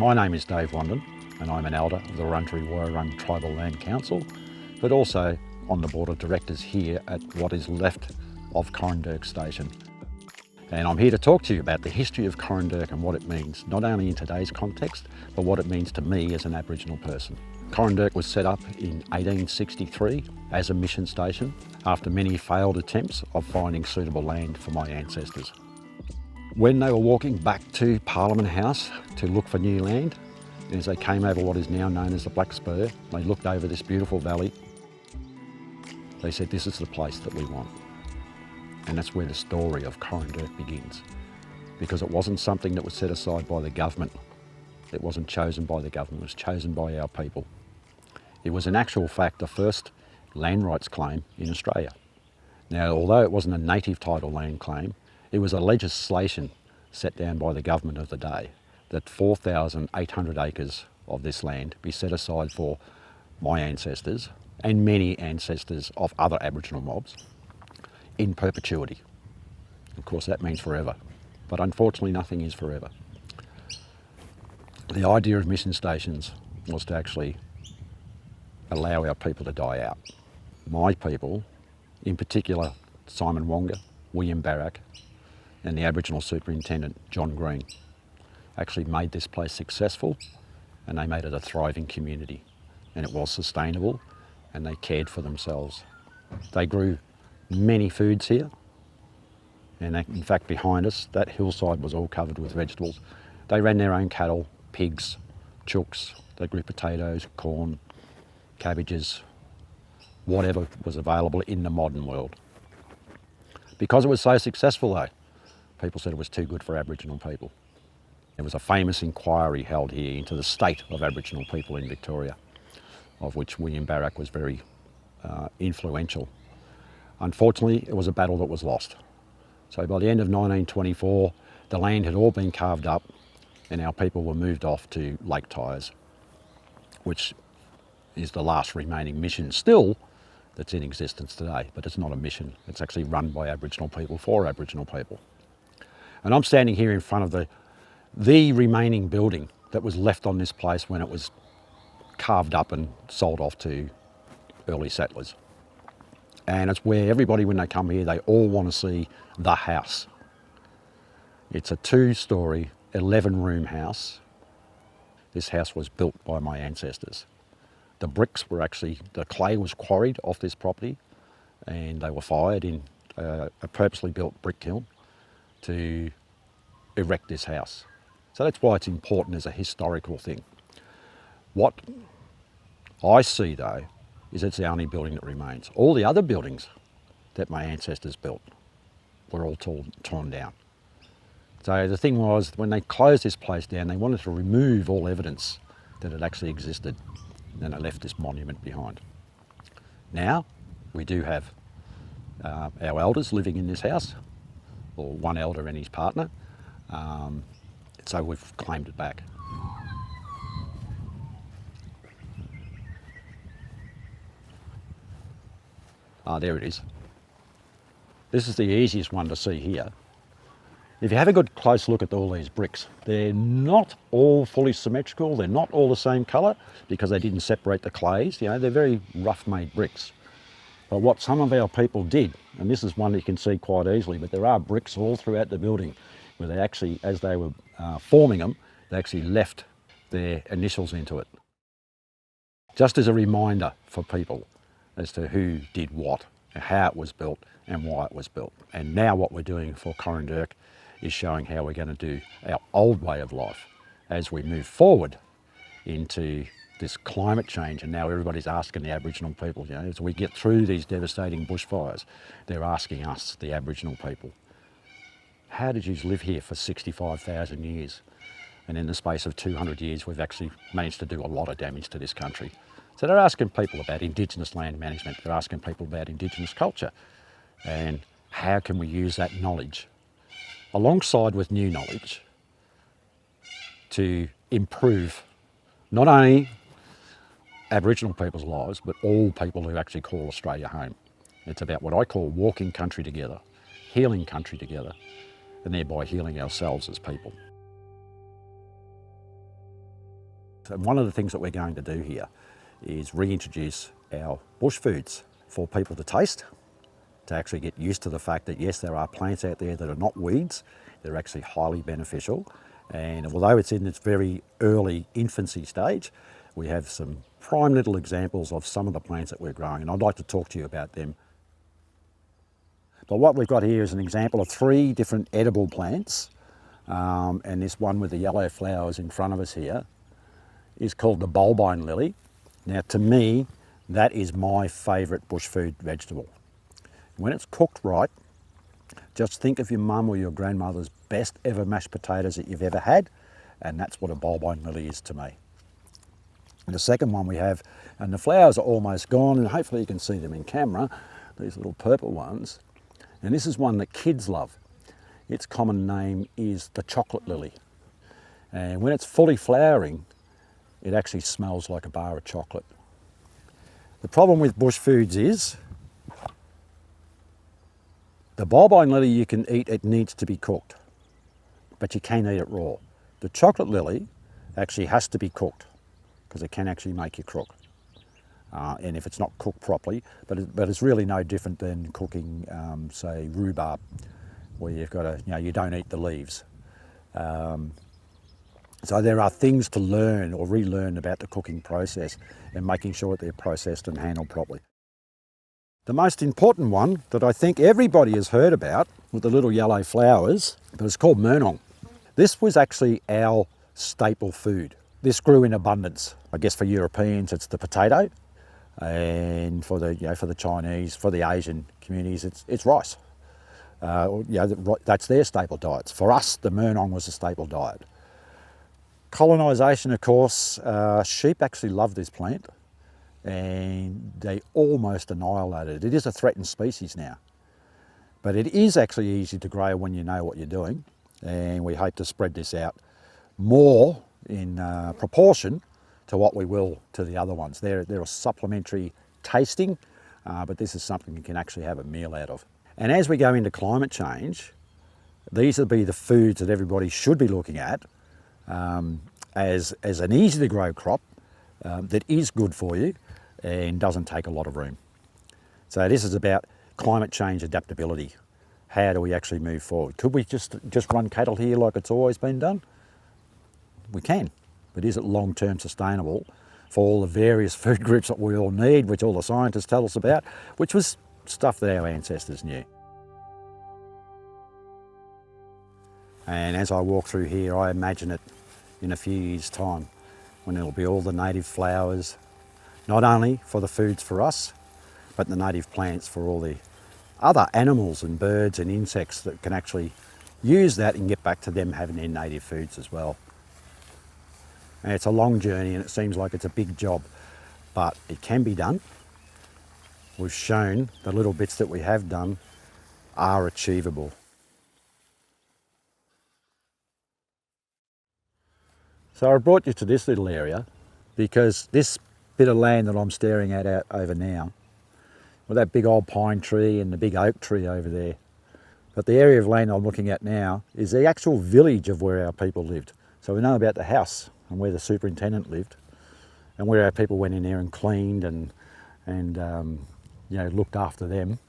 My name is Dave Wandin and I'm an elder of the Wurundjeri Tribal Land Council, but also on the board of directors here at what is left of Coranderrk Station. And I'm here to talk to you about the history of Coranderrk and what it means, not only in today's context, but what it means to me as an Aboriginal person. Coranderrk was set up in 1863 as a mission station after many failed attempts of finding suitable land for my ancestors. When they were walking back to Parliament House to look for new land, as they came over what is now known as the Black Spur, they looked over this beautiful valley. They said, this is the place that we want. And that's where the story of Coranderrk begins. Because it wasn't something that was set aside by the government. It wasn't chosen by the government, it was chosen by our people. It was in actual fact the first land rights claim in Australia. Now, although it wasn't a native title land claim, it was a legislation set down by the government of the day that 4,800 acres of this land be set aside for my ancestors and many ancestors of other Aboriginal mobs in perpetuity. Of course, that means forever, but unfortunately nothing is forever. The idea of mission stations was to actually allow our people to die out. My people, in particular Simon Wonga, William Barrack, and the Aboriginal Superintendent, John Green, actually made this place successful, and they made it a thriving community. And it was sustainable, and they cared for themselves. They grew many foods here, and in fact behind us, that hillside was all covered with vegetables. They ran their own cattle, pigs, chooks, they grew potatoes, corn, cabbages, whatever was available in the modern world. Because it was so successful though, people said it was too good for Aboriginal people. There was a famous inquiry held here into the state of Aboriginal people in Victoria, of which William Barrack was very influential. Unfortunately, it was a battle that was lost. So by the end of 1924, the land had all been carved up and our people were moved off to Lake Tyers, which is the last remaining mission still that's in existence today, but it's not a mission. It's actually run by Aboriginal people for Aboriginal people. And I'm standing here in front of the remaining building that was left on this place when it was carved up and sold off to early settlers. And it's where everybody, when they come here, they all want to see the house. It's a 2-storey, 11-room house. This house was built by my ancestors. The bricks were actually, the clay was quarried off this property and they were fired in a purposely built brick kiln to erect this house. So that's why it's important as a historical thing. What I see though, is it's the only building that remains. All the other buildings that my ancestors built were all torn down. So the thing was, when they closed this place down, they wanted to remove all evidence that it actually existed, and they left this monument behind. Now, we do have our elders living in this house, or one elder and his partner, so we've claimed it back. There it is. This is the easiest one to see here. If you have a good close look at all these bricks, they're not all fully symmetrical, they're not all the same colour because they didn't separate the clays, they're very rough made bricks. But what some of our people did, and this is one that you can see quite easily, but there are bricks all throughout the building where they actually, as they were forming them, they actually left their initials into it. Just as a reminder for people as to who did what, how it was built and why it was built. And now what we're doing for Coranderrk is showing how we're going to do our old way of life as we move forward into this climate change. And now everybody's asking the Aboriginal people, as we get through these devastating bushfires, they're asking us, the Aboriginal people, how did you live here for 65,000 years? And in the space of 200 years, we've actually managed to do a lot of damage to this country. So they're asking people about Indigenous land management, they're asking people about Indigenous culture and how can we use that knowledge alongside with new knowledge to improve not only Aboriginal people's lives, but all people who actually call Australia home. It's about what I call walking country together, healing country together, and thereby healing ourselves as people. And one of the things that we're going to do here is reintroduce our bush foods for people to taste, to actually get used to the fact that yes, there are plants out there that are not weeds, they're actually highly beneficial. And although it's in its very early infancy stage, we have some prime little examples of some of the plants that we're growing, and I'd like to talk to you about them. But what we've got here is an example of 3 different edible plants, and this one with the yellow flowers in front of us here is called the bulbine lily. Now to me, that is my favourite bush food vegetable. When it's cooked right, just think of your mum or your grandmother's best ever mashed potatoes that you've ever had, and that's what a bulbine lily is to me. And the second one we have, and the flowers are almost gone, and hopefully you can see them in camera, these little purple ones. And this is one that kids love. Its common name is the chocolate lily. And when it's fully flowering, it actually smells like a bar of chocolate. The problem with bush foods is, the bulbine lily you can eat, it needs to be cooked, but you can't eat it raw. The chocolate lily actually has to be cooked, because it can actually make you crook. And if it's not cooked properly, but it's really no different than cooking, say, rhubarb, where you've got to, you don't eat the leaves. So there are things to learn or relearn about the cooking process and making sure that they're processed and handled properly. The most important one that I think everybody has heard about with the little yellow flowers, but it's called murnong. This was actually our staple food. This grew in abundance. I guess for Europeans it's the potato, and for the Chinese, for the Asian communities, it's rice. That's their staple diets. For us, the murnong was a staple diet. Colonisation, of course, sheep actually love this plant, and they almost annihilated it. It is a threatened species now, but it is actually easy to grow when you know what you're doing, and we hope to spread this out more in proportion to what we will to the other ones. They're a supplementary tasting, but this is something you can actually have a meal out of. And as we go into climate change, these will be the foods that everybody should be looking at as an easy to grow crop that is good for you and doesn't take a lot of room. So this is about climate change adaptability. How do we actually move forward? Could we just run cattle here like it's always been done? We can, but is it long-term sustainable for all the various food groups that we all need, which all the scientists tell us about, which was stuff that our ancestors knew. And as I walk through here, I imagine it in a few years' time, when it'll be all the native flowers, not only for the foods for us, but the native plants for all the other animals and birds and insects that can actually use that and get back to them having their native foods as well. And it's a long journey, and it seems like it's a big job, but it can be done. We've shown the little bits that we have done are achievable. So I brought you to this little area because this bit of land that I'm staring at out over now, with that big old pine tree and the big oak tree over there, but the area of land I'm looking at now is the actual village of where our people lived. So we know about the house and where the superintendent lived, and where our people went in there and cleaned and looked after them.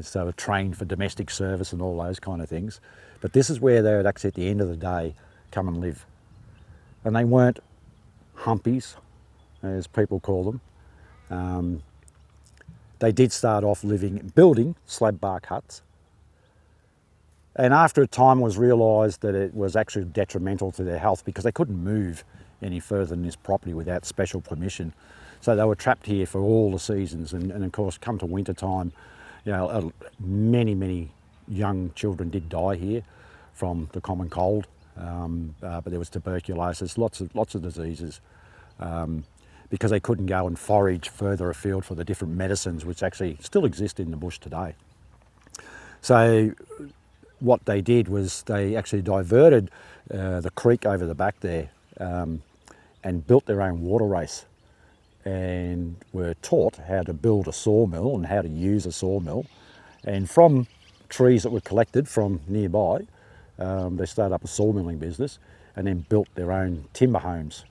So were trained for domestic service and all those kind of things. But this is where they would actually, at the end of the day, come and live. And they weren't humpies, as people call them. They did start off building slab bark huts. And after a time it was realised that it was actually detrimental to their health because they couldn't move any further than this property without special permission. So they were trapped here for all the seasons. And of course, come to winter time, many young children did die here from the common cold. But there was tuberculosis, lots of diseases, because they couldn't go and forage further afield for the different medicines which actually still exist in the bush today. So what they did was they actually diverted the creek over the back there and built their own water race, and were taught how to build a sawmill and how to use a sawmill. And from trees that were collected from nearby, they started up a sawmilling business and then built their own timber homes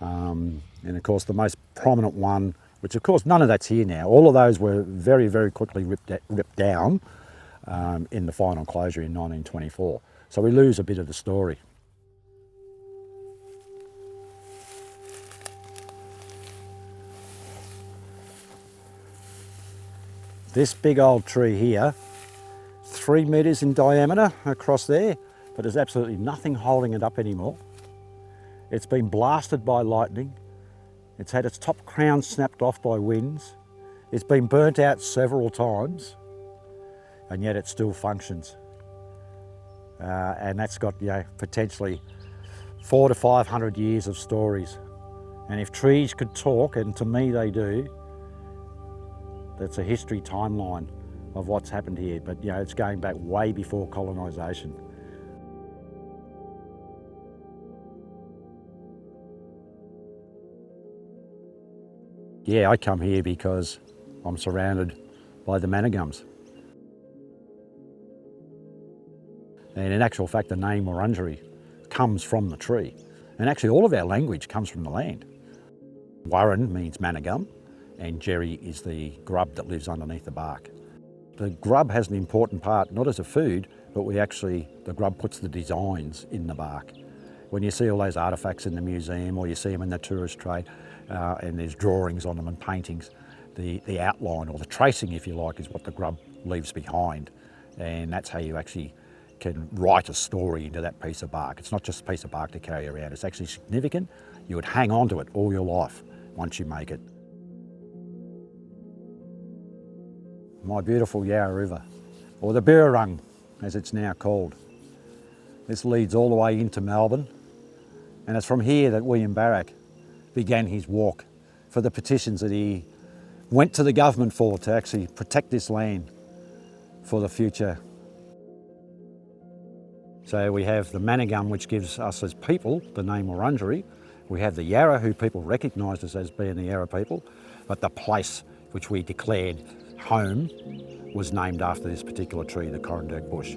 And of course the most prominent one, which of course none of that's here now, all of those were very, very quickly ripped down in the final closure in 1924. So we lose a bit of the story. This big old tree here, 3 metres in diameter across there, but there's absolutely nothing holding it up anymore. It's been blasted by lightning. It's had its top crown snapped off by winds. It's been burnt out several times, and yet it still functions. And that's got, you know, potentially 400 to 500 years of stories. And if trees could talk, and to me they do, that's a history timeline of what's happened here. But you know, it's going back way before colonisation. Yeah, I come here because I'm surrounded by the manigums. And in actual fact, the name Wurundjeri comes from the tree. And actually all of our language comes from the land. Wurrun means manigum, and Jerry is the grub that lives underneath the bark. The grub has an important part, not as a food, but the grub puts the designs in the bark. When you see all those artefacts in the museum, or you see them in the tourist trade, and there's drawings on them and paintings, the outline, or the tracing if you like, is what the grub leaves behind. And that's how you actually can write a story into that piece of bark. It's not just a piece of bark to carry around, it's actually significant. You would hang on to it all your life once you make it. My beautiful Yarra River, or the Birrarung as it's now called. This leads all the way into Melbourne, and it's from here that William Barrack began his walk for the petitions that he went to the government for, to actually protect this land for the future. So we have the manigum, which gives us as people the name Wurundjeri. We have the Yarra, who people recognise us as being the Yarra people, but the place which we declared home was named after this particular tree, the Coranderrk bush.